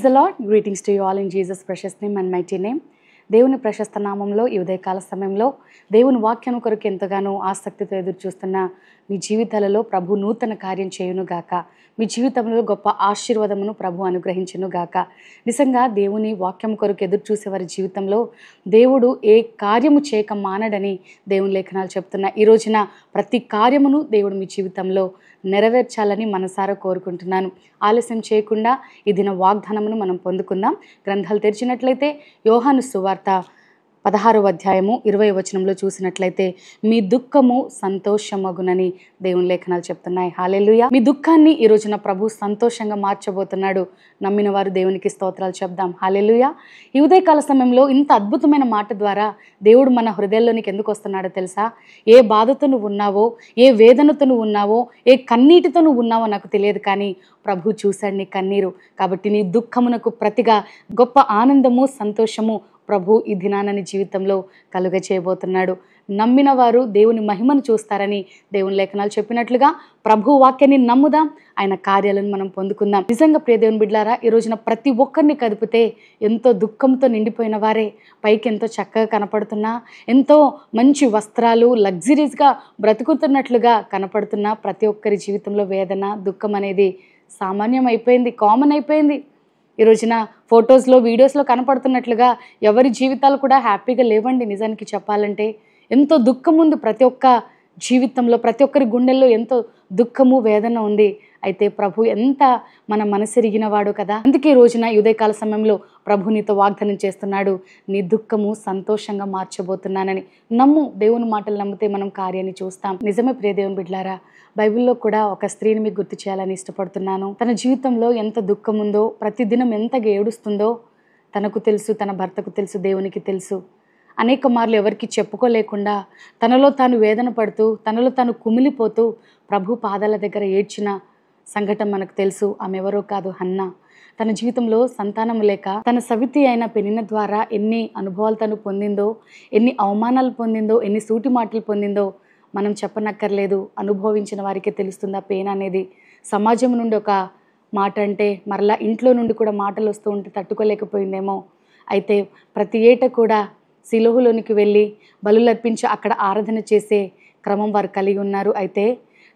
Praise the lord. Greetings to you all in Jesus precious name and mighty name. దేవుని ప్రశస్త నామంలో ఈ ఉదయకాల సమయంలో దేవుని వాక్యం కొరకు ఎంతగానో ఆసక్తితో ఎదురు చూస్తున్న మీ జీవితాలలో ప్రభు నూతన కార్యం చేయునుగాక. మీ జీవితంలో గొప్ప ఆశీర్వాదమును ప్రభు అనుగ్రహించునుగాక. నిజంగా దేవుని వాక్యం కొరకు ఎదురు చూసేవారి జీవితంలో దేవుడు ఏ కార్యము చేయక మానడని దేవుని లేఖనాలు చెప్తున్నా. ఈ రోజున ప్రతి కార్యమును దేవుడు మీ జీవితంలో నెరవేర్చాలని మనసారా కోరుకుంటున్నాను. ఆలస్యం చేయకుండా ఈ దిన వాగ్దానమును మనం పొందుకుందాం. గ్రంథాలు తెరిచినట్లయితే యోహాను సువార్త 16వ అధ్యాయము 20వ వచనంలో చూసినట్లయితే మీ దుఃఖము సంతోషమగునని దేవుని లేఖనాలు చెప్తున్నాయి. హల్లెలూయా. మీ దుఃఖాన్ని ఈ రోజున ప్రభు సంతోషంగా మార్చబోతున్నాడు. నమ్మిన వారు దేవునికి స్తోత్రాలు చెప్దాం. హల్లెలూయా. ఈ ఉదయకాల సమయంలో ఇంత అద్భుతమైన మాట ద్వారా దేవుడు మన హృదయాల్లోనికి ఎందుకు వస్తున్నాడో తెలుసా? ఏ బాధతో నువ్వు ఉన్నావో, ఏ వేదనతో నువ్వు ఉన్నావో, ఏ కన్నీటితో నువ్వు ఉన్నావో నాకు తెలియదు, కానీ ప్రభు చూశాడు నీ కన్నీరు. కాబట్టి నీ దుఃఖమునకు ప్రతిగా గొప్ప ఆనందము, సంతోషము ప్రభు ఈ దినాన్ని జీవితంలో కలుగ చేయబోతున్నాడు. నమ్మిన వారు దేవుని మహిమను చూస్తారని దేవుని లేఖనాలు చెప్పినట్లుగా ప్రభు వాక్యాన్ని నమ్ముదాం, ఆయన కార్యాలను మనం పొందుకుందాం. నిజంగా ప్రియ దేవుని బిడ్డలారా, ఈ రోజున ప్రతి ఒక్కరిని కదిపితే ఎంతో దుఃఖంతో నిండిపోయిన వారే పైకి ఎంతో చక్కగా కనపడుతున్నా, ఎంతో మంచి వస్త్రాలు లగ్జరీస్గా బ్రతుకుతున్నట్లుగా కనపడుతున్న ప్రతి ఒక్కరి జీవితంలో వేదన, దుఃఖం అనేది సామాన్యం అయిపోయింది, కామన్ అయిపోయింది. ఈ రోజున ఫొటోస్లో, వీడియోస్లో కనపడుతున్నట్లుగా ఎవరి జీవితాలు కూడా హ్యాపీగా లేవండి. నిజానికి చెప్పాలంటే ఎంతో దుఃఖం ఉంది ప్రతి ఒక్క జీవితంలో, ప్రతి ఒక్కరి గుండెల్లో ఎంతో దుఃఖము, వేదన ఉంది. అయితే ప్రభు ఎంత మన మనసెరిగిన వాడు కదా. అందుకే ఈ రోజున ఉదయకాల సమయంలో ప్రభు నీతో వాగ్దానం చేస్తున్నాడు, నీ దుఃఖము సంతోషంగా మార్చబోతున్నానని. నమ్ము, దేవుని మాటలు నమ్మితే మనం కార్యాన్ని చూస్తాం. నిజమే ప్రియ దేవుని బిడ్డలారా, బైబిల్లో కూడా ఒక స్త్రీని మీకు గుర్తు చేయాలని ఇష్టపడుతున్నాను. తన జీవితంలో ఎంత దుఃఖం ఉందో, ప్రతిదినం ఎంతగా ఏడుస్తుందో తనకు తెలుసు, తన భర్తకు తెలుసు, దేవునికి తెలుసు. అనేక మార్లు ఎవరికి చెప్పుకోలేకుండా తనలో తాను వేదన పడుతూ, తనలో తాను కుమిలిపోతూ ప్రభు పాదాల దగ్గర ఏడ్చిన సంఘటన మనకు తెలుసు. ఆమె ఎవరో కాదు, హన్నా. తన జీవితంలో సంతానం లేక తన సవితి అయిన పెనిన ద్వారా ఎన్ని అనుభవాలు తను పొందిందో, ఎన్ని అవమానాలు పొందిందో, ఎన్ని సూటి మాటలు పొందిందో మనం చెప్పనక్కర్లేదు. అనుభవించిన వారికే తెలుస్తుంది ఆ పెయిన్ అనేది. సమాజం నుండి ఒక మాట అంటే మరలా ఇంట్లో నుండి కూడా మాటలు వస్తూ ఉంటే తట్టుకోలేకపోయిందేమో. అయితే ప్రతి ఏటా కూడా సిలువలోనికి వెళ్ళి బలులర్పించి అక్కడ ఆరాధన చేసే క్రమం వారు కలిగి ఉన్నారు. అయితే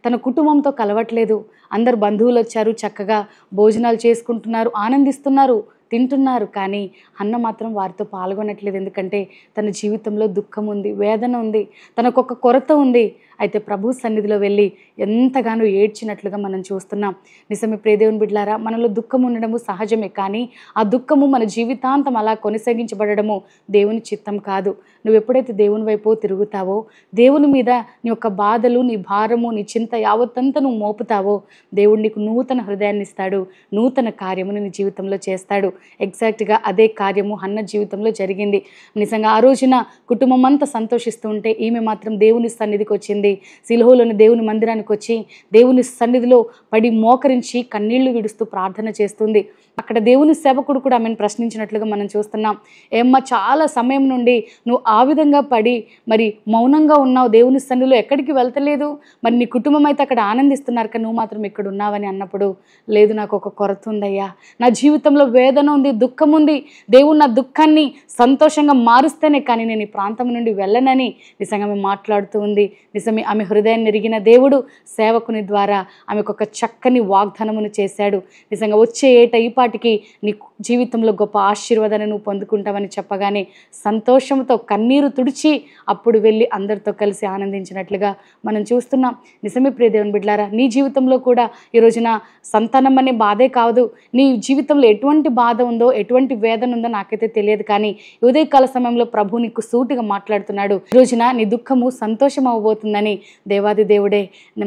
తన కుటుంబంతో కలవట్లేదు. అందరు బంధువులు వచ్చారు, చక్కగా భోజనాలు చేసుకుంటున్నారు, ఆనందిస్తున్నారు, తింటున్నారు. కానీ అన్న మాత్రం వారితో పాల్గొనట్లేదు. ఎందుకంటే తన జీవితంలో దుఃఖం ఉంది, వేదన ఉంది, తనకొక కొరత ఉంది. అయితే ప్రభు సన్నిధిలో వెళ్ళి ఎంతగానో ఏడ్చినట్లుగా మనం చూస్తున్నాం. నిజమే ప్రియ దేవుని బిడ్డలారా, మనలో దుఃఖం ఉండడము సహజమే, కానీ ఆ దుఃఖము మన జీవితాంతం అలా కొనసాగించబడము దేవుని చిత్తం కాదు. నువ్వు ఎప్పుడైతే దేవుని వైపు తిరుగుతావో, దేవుని మీద నీ యొక్క బాధలు, నీ భారము, నీ చింత యావత్తంతా నువ్వు మోపుతావో, దేవుడు నీకు నూతన హృదయాన్ని ఇస్తాడు, నూతన కార్యమును నీ జీవితంలో చేస్తాడు. ఎగ్జాక్ట్గా అదే కార్యము హన్న జీవితంలో జరిగింది. నిజంగా ఆ రోజున కుటుంబం అంతా సంతోషిస్తూ ఉంటే ఈమె మాత్రం దేవుని సన్నిధికి వచ్చింది. సిలువలోని దేవుని మందిరానికి వచ్చి దేవుని సన్నిధిలో పడి మోకరించి కన్నీళ్లు విడుస్తూ ప్రార్థన చేస్తుంది. అక్కడ దేవుని సేవకుడు కూడా ఆమెను ప్రశ్నించినట్లుగా మనం చూస్తున్నాం. ఏమ్మా, చాలా సమయం నుండి నువ్వు ఆ విధంగా పడి మరి మౌనంగా ఉన్నావు, దేవుని సన్నిధిలో ఎక్కడికి వెళ్తలేదు, మరి నీ కుటుంబం అయితే అక్కడ ఆనందిస్తున్నారు కానీ నువ్వు మాత్రం ఇక్కడ ఉన్నావని అన్నప్పుడు, లేదు, నాకు ఒక కొరత ఉందయ్యా, నా జీవితంలో వేదన ఉంది, దుఃఖం ఉంది, దేవుడు నా దుఃఖాన్ని సంతోషంగా మారుస్తేనే కానీ నేను ఈ ప్రాంతం నుండి వెళ్ళనని నిజంగా ఆమె మాట్లాడుతూ ఉంది. నిజమే, ఆమె హృదయాన్ని ఎరిగిన దేవుడు సేవకుని ద్వారా ఆమెకు ఒక చక్కని వాగ్దానమును చేశాడు. నిజంగా వచ్చే ఏట ఈ పాటికి నీ జీవితంలో గొప్ప ఆశీర్వాదాన్ని నువ్వు పొందుకుంటావని చెప్పగానే సంతోషంతో కన్నీరు తుడిచి అప్పుడు వెళ్ళి అందరితో కలిసి ఆనందించినట్లుగా మనం చూస్తున్నాం. నిజమే ప్రియ దేవుని బిడ్డలారా, నీ జీవితంలో కూడా ఈ రోజున సంతానం అనే బాధే కాదు, నీ జీవితంలో ఎటువంటి బాధ ఉందో, ఎటువంటి వేదన ఉందో నాకైతే తెలియదు, కానీ ఉదయకాల సమయంలో ప్రభు నీకు సూటిగా మాట్లాడుతున్నాడు. ఈ రోజున నీ దుఃఖము సంతోషం అవ్వబోతుందని దేవాది దేవుడే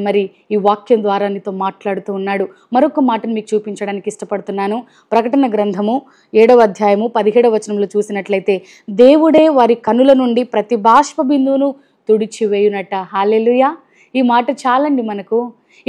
మరి ఈ వాక్యం ద్వారా నీతో మాట్లాడుతూ ఉన్నాడు. మరొక మాటను మీకు చూపించడానికి ఇష్టపడుతున్నాను. ప్రకటన గ్రంథము 7వ అధ్యాయము 17వ వచనంలో చూసినట్లయితే, దేవుడే వారి కనుల నుండి ప్రతి బాష్ప బిందువును తుడిచివేయునట. హల్లెలూయా. ఈ మాట చాలండి మనకు.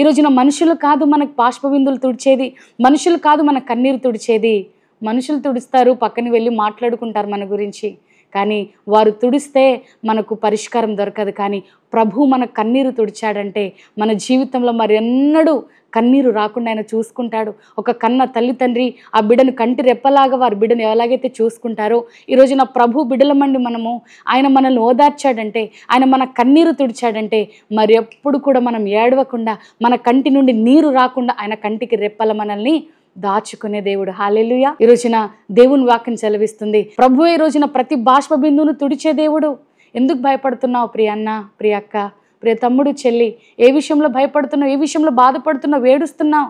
ఈ రోజున మనుషులు కాదు మనకు బాష్ప బిందువులు తుడిచేది, మనుషులు కాదు మన కన్నీరు తుడిచేది. మనుషులు తుడుస్తారు, పక్కన వెళ్ళి మాట్లాడుకుంటారు మన గురించి, కానీ వారు తుడిస్తే మనకు పరిష్కారం దొరకదు. కానీ ప్రభు మన కన్నీరు తుడిచాడంటే మన జీవితంలో మరి ఎన్నడూ కన్నీరు రాకుండా ఆయన చూసుకుంటాడు. ఒక కన్న తల్లి తండ్రి ఆ బిడ్డను కంటి రెప్పలాగా వారి బిడ్డను ఎలాగైతే చూసుకుంటారో, ఈరోజు నా ప్రభు బిడ్డలమండి మనము. ఆయన మనల్ని ఓదార్చాడంటే, ఆయన మన కన్నీరు తుడిచాడంటే మరి ఎప్పుడు కూడా మనం ఏడవకుండా, మన కంటి నుండి నీరు రాకుండా ఆయన కంటికి రెప్పల మనల్ని దాచుకునే దేవుడు. హల్లెలూయా. ఈ రోజున దేవుని వాక్యం సెలవిస్తుంది, ప్రభు ఈ రోజున ప్రతి బాష్ప బిందువును తుడిచే దేవుడు. ఎందుకు భయపడుతున్నావు ప్రియ అన్న, ప్రియ అక్క, ప్రియ తమ్ముడు, చెల్లి? ఏ విషయంలో భయపడుతున్నావు? ఏ విషయంలో బాధపడుతున్నావు? ఏడుస్తున్నావు?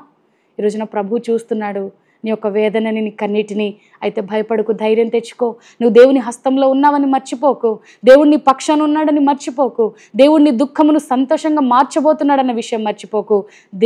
ఈ రోజున ప్రభు చూస్తున్నాడు నీ యొక్క వేదనని, నీ కన్నీటిని. అయితే భయపడకు, ధైర్యం తెచ్చుకో. నువ్వు దేవుని హస్తంలో ఉన్నావని మర్చిపోకు. దేవుడు నీ పక్షాన ఉన్నాడని మర్చిపోకు. దేవుడు నీ దుఃఖమును సంతోషంగా మార్చబోతున్నాడన్న విషయం మర్చిపోకు.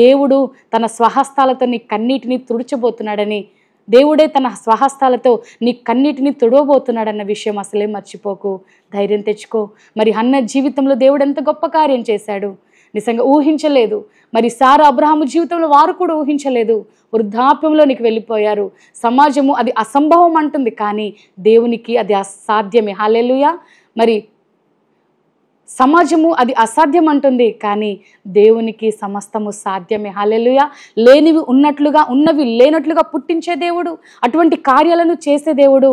దేవుడు తన స్వహస్తాలతో నీ కన్నీటిని తుడిచబోతున్నాడని, దేవుడే తన స్వహస్తాలతో నీ కన్నీటిని తుడవబోతున్నాడన్న విషయం అసలే మర్చిపోకు. ధైర్యం తెచ్చుకో. మరి హన్న జీవితంలో దేవుడు ఎంత గొప్ప కార్యం చేశాడు, నిజంగా ఊహించలేదు. మరి సారా, అబ్రహాము జీవితంలో వారు కూడా ఊహించలేదు. వృద్ధాప్యంలోనికి వెళ్ళిపోయారు. సమాజము అది అసంభవం అంటుంది, కానీ దేవునికి అది అసాధ్యమే. హల్లెలూయా. మరి సమాజము అది అసాధ్యం అంటుంది, కానీ దేవునికి సమస్తము సాధ్యమే. హల్లెలూయా. లేనివి ఉన్నట్లుగా, ఉన్నవి లేనట్లుగా పుట్టించే దేవుడు, అటువంటి కార్యాలను చేసే దేవుడు,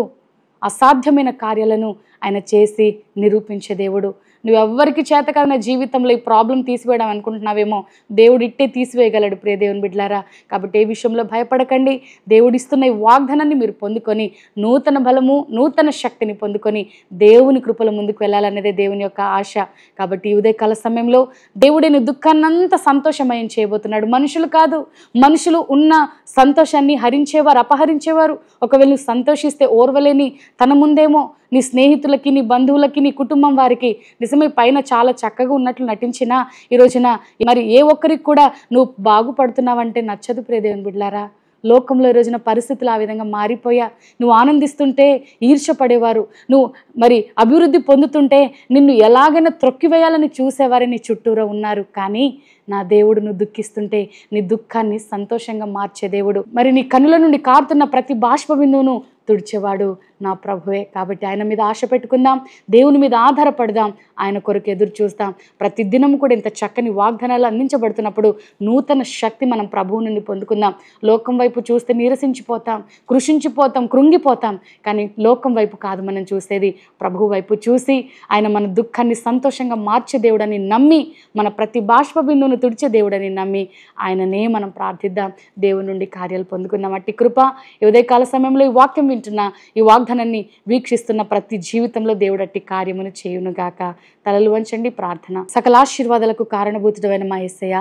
అసాధ్యమైన కార్యాలను ఆయన చేసి నిరూపించే దేవుడు. నువ్వెవ్వరికి చేతకాని జీవితంలో ఈ ప్రాబ్లం తీసివేయడం అనుకుంటున్నావేమో, దేవుడు ఇట్టే తీసివేయగలడు ప్రియ దేవుని బిడ్డలారా. కాబట్టి ఏ విషయంలో భయపడకండి. దేవుడిస్తున్న ఈ వాగ్దానాన్ని మీరు పొందుకొని నూతన బలము, నూతన శక్తిని పొందుకొని దేవుని కృపల ముందుకు వెళ్ళాలనేదే దేవుని యొక్క ఆశ. కాబట్టి ఈ ఉదయకాల సమయంలో దేవుడిని దుఃఖాన్నంతా సంతోషమయం చేయబోతున్నాడు. మనుషులు కాదు, మనుషులు ఉన్న సంతోషాన్ని హరించేవారు, అపహరించేవారు. ఒకవేళ నువ్వు సంతోషిస్తే ఓర్వలేని తన ముందేమో నీ స్నేహితులకి, నీ బంధువులకి, నీ కుటుంబం వారికి నిజమే పైన చాలా చక్కగా ఉన్నట్లు నటించినా ఈ రోజున మరి ఏ ఒక్కరికి కూడా నువ్వు బాగుపడుతున్నావంటే నచ్చదు ప్రియ దేవుని బిడ్డలారా. లోకంలో ఈ రోజున పరిస్థితులు ఆ విధంగా మారిపోయా. నువ్వు ఆనందిస్తుంటే ఈర్ష్యపడేవారు, నువ్వు మరి అభివృద్ధి పొందుతుంటే నిన్ను ఎలాగైనా త్రొక్కివేయాలని చూసేవారే నీ చుట్టూరా ఉన్నారు. కానీ నా దేవుడు నువ్వు దుఃఖిస్తుంటే నీ దుఃఖాన్ని సంతోషంగా మార్చే దేవుడు. మరి నీ కన్నుల నుండి కారుతున్న ప్రతి బాష్ప బిందువును తుడిచేవాడు నా ప్రభువే. కాబట్టి ఆయన మీద ఆశ పెట్టుకుందాం, దేవుని మీద ఆధారపడదాం, ఆయన కొరకు ఎదురు చూస్తాం. ప్రతి దినం కూడా ఇంత చక్కని వాగ్దానాలు అందించబడుతున్నప్పుడు నూతన శక్తి మనం ప్రభువు నుండి పొందుకుందాం. లోకం వైపు చూస్తే నీరసించిపోతాం, కృషించిపోతాం, కృంగిపోతాం. కానీ లోకం వైపు కాదు మనం చూసేది, ప్రభువు వైపు చూసి ఆయన మన దుఃఖాన్ని సంతోషంగా మార్చే దేవుడని నమ్మి, మన ప్రతి బాష్ప బిందువును తుడిచే దేవుడని నమ్మి ఆయననే మనం ప్రార్థిద్దాం. దేవుని నుండి కార్యాలు పొందుకుందాం. అట్టి కృప ఈ ఉదయకాల సమయంలో ఈ వాక్యం వింటున్న, ఈ వాగ్దానాన్ని వీక్షిస్తున్న ప్రతి జీవితంలో దేవుడు అట్టి కార్యమును చేయునుగాక. తలలు వంచండి, ప్రార్థన. సకల ఆశీర్వాదాలకు కారణభూతుడైన మా యేసయ్య,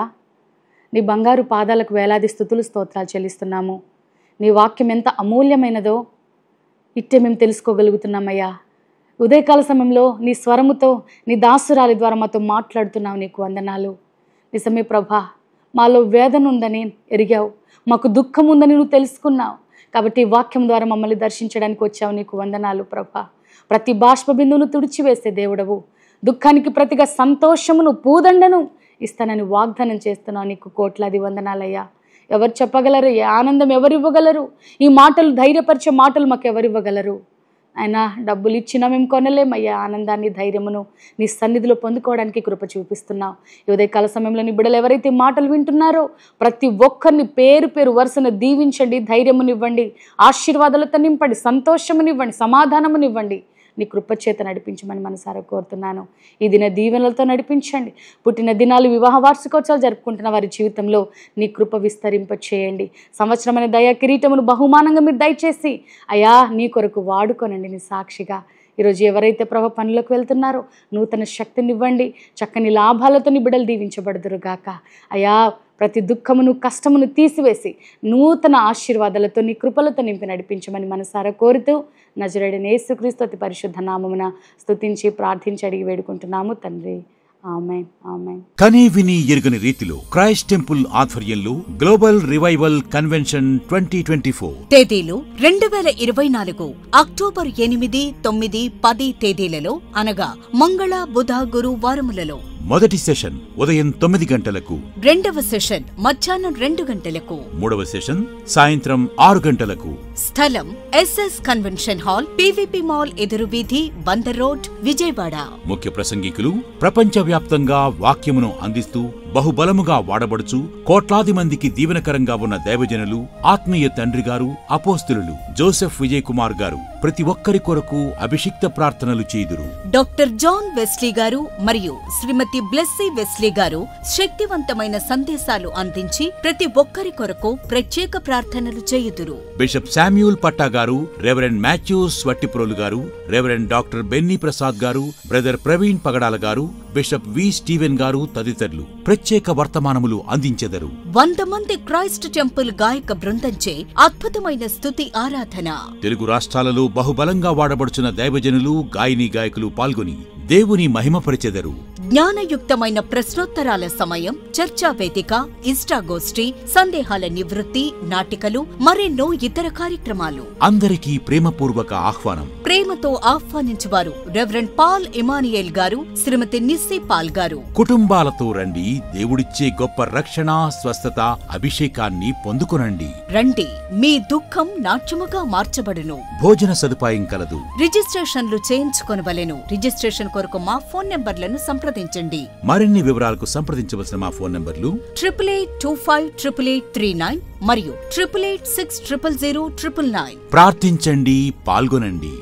నీ బంగారు పాదాలకు వేలాది స్తుతులు, స్తోత్రాలు చెల్లిస్తున్నాము. నీ వాక్యం ఎంత అమూల్యమైనదో ఇట్టే మేము తెలుసుకోగలుగుతున్నామయ్యా. ఉదయకాల సమయంలో నీ స్వరముతో, నీ దాసురాలి ద్వారా మాతో మాట్లాడుతున్నావు. నీకు వందనాలు. నిజమే ప్రభా, మాలో వేదన ఉందని ఎరిగావు, మాకు దుఃఖం ఉందని నువ్వు తెలుసుకున్నావు. కాబట్టి వాక్యం ద్వారా మమ్మల్ని దర్శించడానికి వచ్చావు. నీకు వందనాలు ప్రభా. ప్రతి బాష్ప బిందువును తుడిచివేసే దేవుడవు, దుఃఖానికి ప్రతిగా సంతోషమును, పూదండను ఇస్తానని వాగ్దానం చేస్తున్నావు. నీకు కోట్లాది వందనాలయ్యా. ఎవరు చెప్పగలరు? ఏ ఆనందం ఎవరు ఇవ్వగలరు? ఈ మాటలు, ధైర్యపరిచే మాటలు మాకు ఎవరు ఇవ్వగలరు? అయినా డబ్బులు ఇచ్చినా మేము కొనలేమయ్యా. ఆనందాన్ని, ధైర్యమును నీ సన్నిధిలో పొందుకోవడానికి కృప చూపిస్తున్నావు. ఈ ఉదయకాల సమయంలో నీ బిడ్డలు ఎవరైతే మాటలు వింటున్నారో ప్రతి ఒక్కరిని పేరు పేరు వరుసను దీవించండి, ధైర్యమునివ్వండి, ఆశీర్వాదాలతో నింపండి, సంతోషమునివ్వండి, సమాధానమునివ్వండి. నీ కృపచేత నడిపించమని మనసారా కోరుతున్నాను. ఈ దిన దీవెనలతో నడిపించండి. పుట్టిన దినాలు, వివాహ వార్షికోత్సవాలు జరుపుకుంటున్న వారి జీవితంలో నీ కృప విస్తరింప చేయండి. సంవత్సరమైన దయా కిరీటమును బహుమానంగా మీరు దయచేసి అయ్యా నీ కొరకు వాడుకోనండి. నీ సాక్షిగా ఈరోజు ఎవరైతే ప్రభు పనులకు వెళ్తున్నారో నూతన శక్తిని ఇవ్వండి, చక్కని లాభాలతో నీ బిడ్డలు దీవించబడుదురుగాక. అయ్యా ప్రతి దుఃఖమును, కష్టమును తీసివేసి నూతన ఆశీర్వాదాలతో నీ కృపలతో నింపి నడిపించమని మనసారా కోరుతూ నజరేయుడైన యేసుక్రీస్తు అతి పరిశుద్ధ నామమున స్తుతించి ప్రార్థించి అడిగి వేడుకుంటున్నాము తండ్రి. ఆమేన్, ఆమేన్. కని విని ఎరుగని రీతిలో క్రైస్ట్ టెంపుల్ ఆధ్వర్యంలో గ్లోబల్ రివైవల్ కన్వెన్షన్ 2024 తేదీలు 2024 అక్టోబర్ 8, 9, 10 తేదీలలో అనగా మంగళ, బుధ, గురు వారములలో మొదటి సెషన్ ఉదయం 9 గంటలకు, రెండవ సెషన్ మధ్యాహ్నం 2 గంటలకు, మూడవ సెషన్ సాయంత్రం 6 గంటలకు. స్థలం SS convention hall, PVP mall ఎదురు వీధి, బందర్ రోడ్, విజయవాడ. ముఖ్య ప్రసంగికులు ప్రపంచవ్యాప్తంగా వాక్యమును అందిస్తూ బహుబలముగా వాడబడుచు కోట్లాది మందికి దీవెనకరంగా ఉన్న దైవజనులు, ఆత్మీయ తండ్రి గారు, అపోస్తులు జోసెఫ్ విజయ్ కుమార్ గారు ప్రతి ఒక్కరి కొరకు అభిషిక్త ప్రార్థనలు చేయుదురు. డాక్టర్ జాన్ వెస్లీ గారు మరియు శ్రీమతి బ్లెస్సీ వెస్లీ గారు శక్తివంతమైన సందేశాలు అందించి ప్రతి ఒక్కరి కొరకు ప్రత్యేక ప్రార్థనలు చేయుదురు. బిషప్ శామ్యూల్ పట్టా గారు, రెవరెండ్ మాథ్యూస్ వట్టిప్రోలు గారు, రెవరెండ్ డాక్టర్ బెన్నీ ప్రసాద్ గారు, బ్రదర్ ప్రవీణ్ పగడాల గారు, బిషప్ వి స్టీవెన్ గారు తదితరులు ప్రత్యేక వర్తమానములు అందించెదరు. 100 మంది క్రైస్ట్ టెంపుల్ గాయక బృందంచే అద్భుతమైన స్తుతి ఆరాధన. తెలుగు రాష్ట్రాలలో బహుబలంగా వాడబడుచున్న దైవజనులు, గాయని గాయకులు పాల్గొని దేవుని మహిమపరిచెదరు. జ్ఞానయుక్తమైన ప్రశ్నోత్తరాల సమయం, చర్చా వేదిక, ఇష్టాగోష్ఠి, సందేహాల నివృత్తి, నాటికలు, మరెన్నో ఇతర కార్యక్రమాలు. అందరికీ ప్రేమపూర్వక ఆహ్వానం. ప్రేమతో ఆహ్వానించువారు రెవరెండ్ పాల్ ఇమానియేల్ గారు, శ్రీమతి నిస్సీ పాల్ గారు. కుటుంబాలతో రండి, దేవుడిచ్చే గొప్ప రక్షణ, స్వస్థత, అభిషేకాన్ని పొందుకొనండి. రండి, మీ దుఃఖం నాట్యముగా మార్చబడును. భోజన సదుపాయం కలదు. రిజిస్ట్రేషన్లు చేయించుకొనవలెను. రిజిస్ట్రేషన్ కొరకు మా ఫోన్ నెంబర్లను సంప్రదించండి. మరిన్ని వివరాలకు సంప్రదించవలసిన మా ఫోన్ నంబర్లు 88258839 మరియు 88600009. ప్రార్థించండి, పాల్గొనండి.